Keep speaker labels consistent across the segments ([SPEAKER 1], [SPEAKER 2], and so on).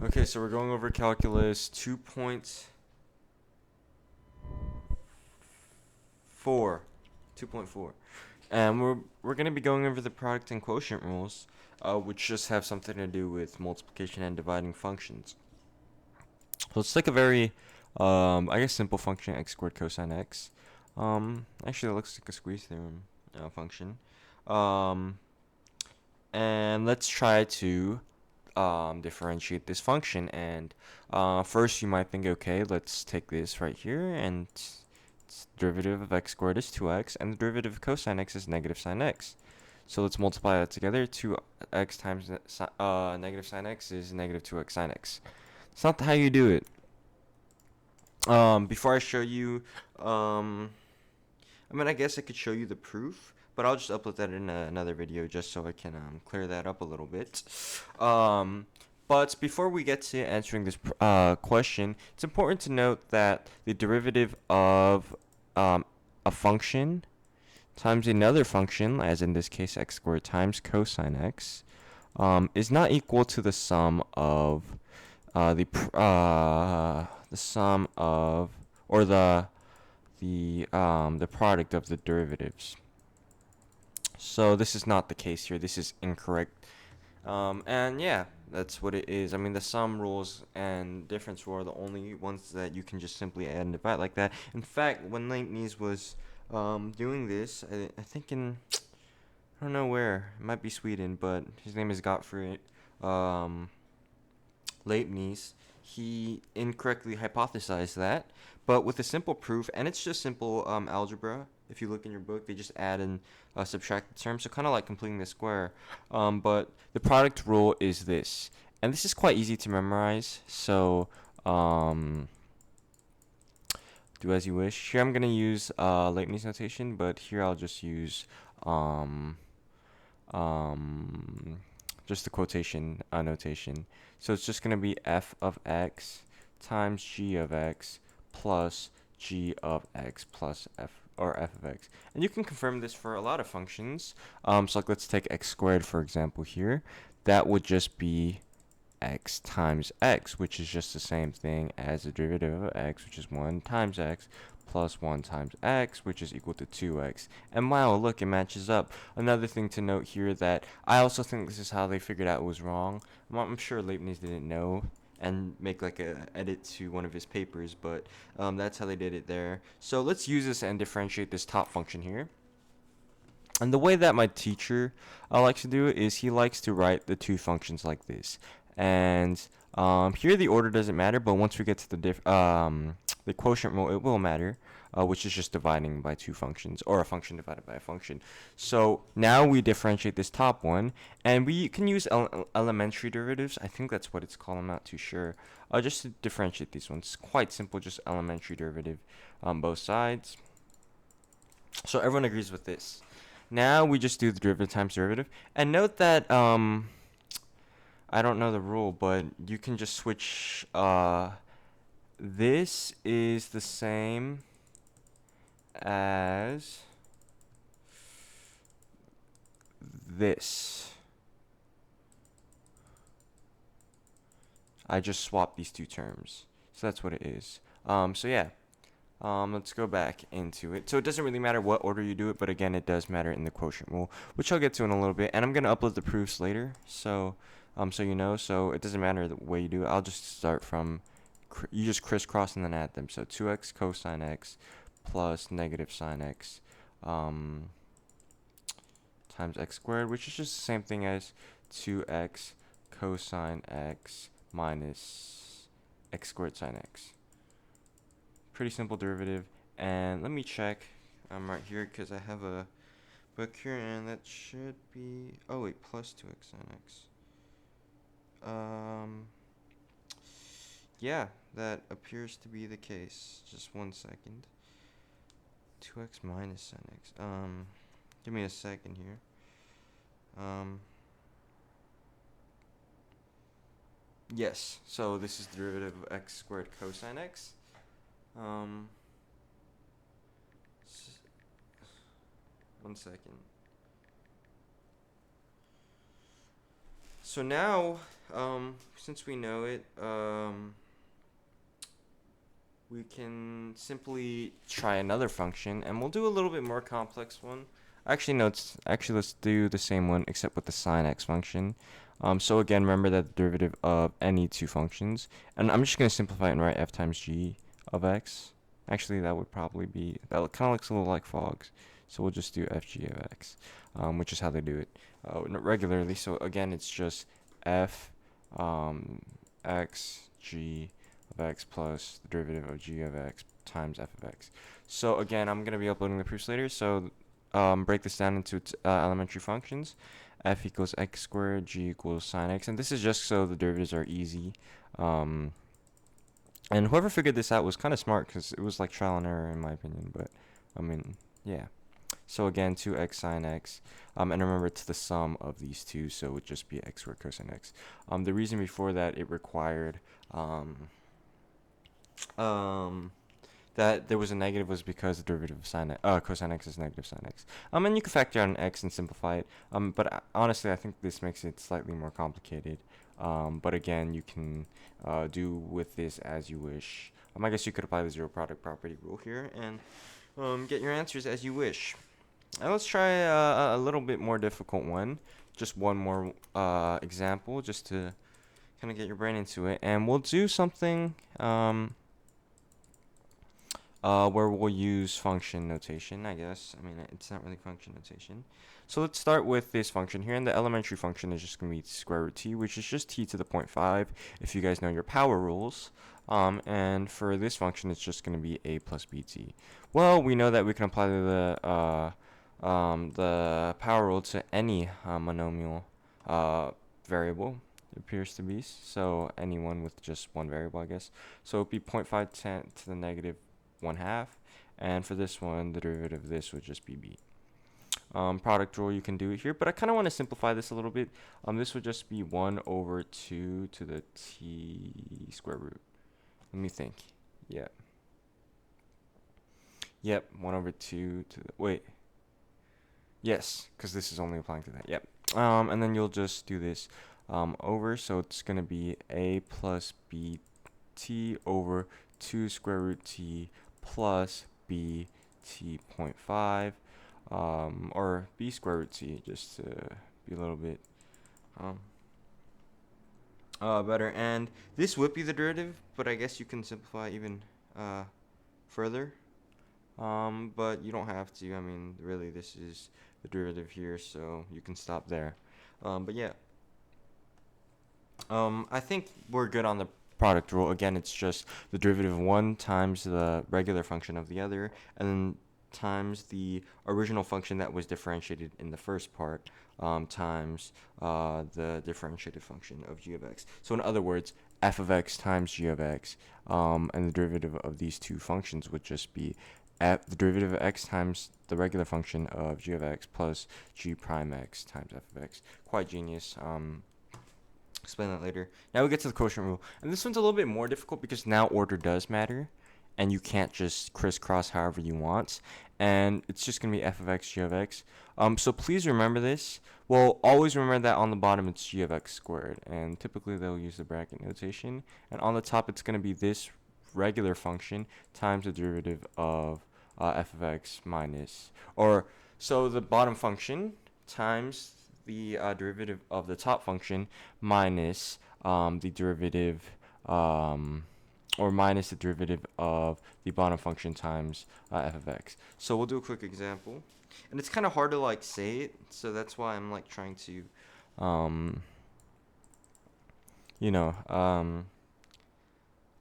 [SPEAKER 1] Okay, so we're going over calculus 2.4. 2.4. And we're going to be going over the product and quotient rules, which just have something to do with multiplication and dividing functions. So let's take a very, I guess, simple function, x squared cosine x. Actually, it looks like a squeeze theorem function. Um, and let's try to differentiate this function. And first you might think, okay, let's take this right here, and its derivative of x squared is 2x, and the derivative of cosine x is negative sine x. So let's multiply that together. 2x times negative sine x is negative 2x sine x. It's not how you do it. Before I show you, I guess I could show you the proof, but I'll just upload that in another video just so I can clear that up a little bit. But before we get to answering this question, it's important to note that the derivative of a function times another function, as in this case x squared times cosine x, is not equal to the sum of the sum of, or the product of the derivatives. So this is not the case here. This is incorrect. And yeah, that's what it is. I mean, the sum rules and difference rule are the only ones that you can just simply add and divide like that. In fact, when Leibniz was doing this, I think I don't know where. It might be Sweden, but his name is Gottfried Leibniz. He incorrectly hypothesized that, but with a simple proof, and it's just simple algebra. If you look in your book, they just add and subtract the terms, so kind of like completing the square. But the product rule is this, and this is quite easy to memorize. So do as you wish. Here I'm gonna use Leibniz notation, but here I'll just use um, um, just the quotation notation. So it's just going to be f of x times g of x plus g of x plus f, or f of x. And you can confirm this for a lot of functions. So like let's take x squared for example here. That would just be x times x, which is just the same thing as the derivative of x, which is 1 times x plus 1 times x, which is equal to 2x. And wow, look, it matches up. Another thing to note here that I also think this is how they figured out it was wrong. I'm sure Leibniz didn't know and make like a edit to one of his papers, but that's how they did it there. So let's use this and differentiate this top function here. And the way that my teacher likes to do it is he likes to write the two functions like this. And here the order doesn't matter, but once we get to the quotient rule, it will matter, which is just dividing by two functions, or a function divided by a function. So now we differentiate this top one, and we can use elementary derivatives. I think that's what it's called. I'm not too sure. Just to differentiate these ones. Quite simple, just elementary derivative on both sides. So everyone agrees with this. Now we just do the derivative times derivative. And note that I don't know the rule, but you can just switch. This is the same as this. I just swapped these two terms. So that's what it is. So yeah. Let's go back into it. So it doesn't really matter what order you do it, but again, it does matter in the quotient rule, which I'll get to in a little bit. And I'm gonna upload the proofs later, so you know. So it doesn't matter the way you do it. I'll just start from you just crisscross and then add them. So 2x cosine x plus negative sine x times x squared, which is just the same thing as 2x cosine x minus x squared sine x. Pretty simple derivative. And let me check right here, because I have a book here, and that should be, oh wait, plus 2x sine x. Yeah, that appears to be the case. Just 1 second. 2x minus sine x. Give me a second here. Yes, so this is the derivative of x squared cosine x. 1 second. So now since we know it, we can simply try another function, and we'll do a little bit more complex one. Actually, no, let's do the same one except with the sine x function. So again, remember that the derivative of any two functions, and I'm just going to simplify it and write f times g of x. Actually, that would probably be, that kind of looks a little like fogs. So we'll just do fg of x, which is how they do it regularly. So again, it's just f x g of x plus the derivative of g of x times f of x. So again, I'm going to be uploading the proofs later. So break this down into elementary functions. F equals x squared, g equals sine x, and this is just so the derivatives are easy. And whoever figured this out was kind of smart because it was like trial and error in my opinion. But I mean, yeah. So again, 2x sine x, and remember it's the sum of these two, so it would just be x squared cosine x. The reason before that it required that there was a negative was because the derivative of cosine x is negative sine x. And you can factor out an x and simplify it. But honestly, I think this makes it slightly more complicated. But again, you can do with this as you wish. I guess you could apply the zero product property rule here and get your answers as you wish. Now let's try a little bit more difficult one. Just one more example, just to kind of get your brain into it. And we'll do something where we'll use function notation, I guess. I mean, it's not really function notation. So let's start with this function here, and the elementary function is just going to be square root t, which is just t to the 0.5, if you guys know your power rules. And for this function, it's just going to be a plus bt. Well, we know that we can apply the power rule to any monomial variable, it appears to be. So anyone with just one variable, I guess. So it would be 0.5 10 to the negative 1/2, and for this one, the derivative of this would just be b. Product rule, you can do it here, but I kind of want to simplify this a little bit. This would just be 1 over 2 to the t square root. Let me think. Yep, 1 over 2 to the, wait. Yes, because this is only applying to that. Yep. And then you'll just do this over, so it's going to be a plus bt over 2 square root t plus b t 0.5, or b square root t, just to be a little bit better. And this would be the derivative, but I guess you can simplify even further. But you don't have to. I mean, really, this is the derivative here, so you can stop there. But yeah, I think we're good on the product rule. Again, it's just the derivative of one times the regular function of the other, and then times the original function that was differentiated in the first part, times the differentiated function of g of x. So in other words, f of x times g of x, and the derivative of these two functions would just be the derivative of x times the regular function of g of x plus g prime x times f of x. Quite genius. Explain that later. Now we get to the quotient rule, and this one's a little bit more difficult because now order does matter, and you can't just crisscross however you want, and it's just gonna be f of x g of x. So please remember this. Well, always remember that on the bottom it's g of x squared, and typically they'll use the bracket notation, and on the top it's gonna be this regular function times the derivative of f of x minus, or so the bottom function times the derivative of the top function minus the derivative or minus the derivative of the bottom function times f of x. So we'll do a quick example, and it's kind of hard to like say it, so that's why I'm like trying to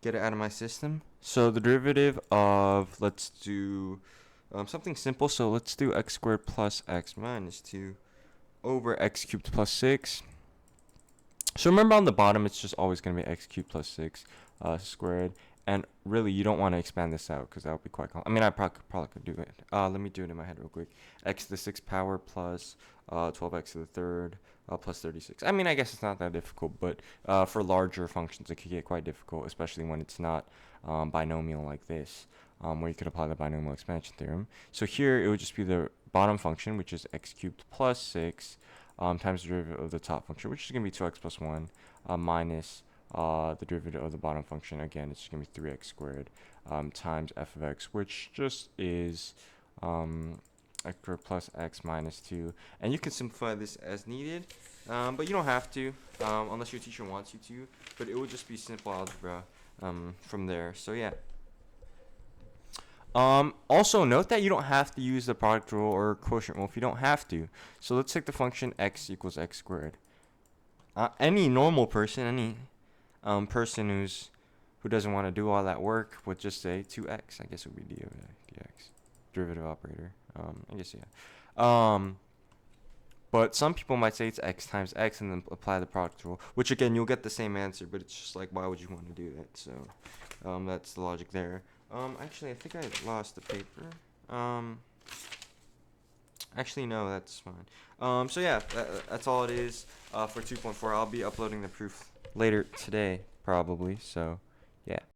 [SPEAKER 1] get it out of my system. So the derivative of, let's do something simple, so let's do x squared plus x minus 2 over x cubed plus 6. So remember on the bottom it's just always going to be x cubed plus 6 squared, and really you don't want to expand this out because that would be quite I mean, I probably could do it. Let me do it in my head real quick. X to the 6th power plus 12x to the 3rd plus 36. I mean, I guess it's not that difficult, but for larger functions it could get quite difficult, especially when it's not binomial like this, where you could apply the binomial expansion theorem. So here it would just be the bottom function, which is x cubed plus 6 times the derivative of the top function, which is going to be 2x plus 1 minus the derivative of the bottom function. Again, it's going to be 3x squared times f of x, which just is x squared plus x minus 2. And you can simplify this as needed, but you don't have to unless your teacher wants you to. But it would just be simple algebra from there. So yeah. Also note that you don't have to use the product rule or quotient rule if you don't have to. So let's take the function x equals x squared. Any normal person, any person who doesn't want to do all that work would just say 2x. I guess it would be dx, derivative operator. I guess yeah. But some people might say it's x times x and then apply the product rule, which again you'll get the same answer, but it's just like, why would you want to do that? So that's the logic there. Actually, I think I lost the paper. Actually, no, that's fine. So yeah, that's all it is for 2.4. I'll be uploading the proof later today, probably. So, yeah.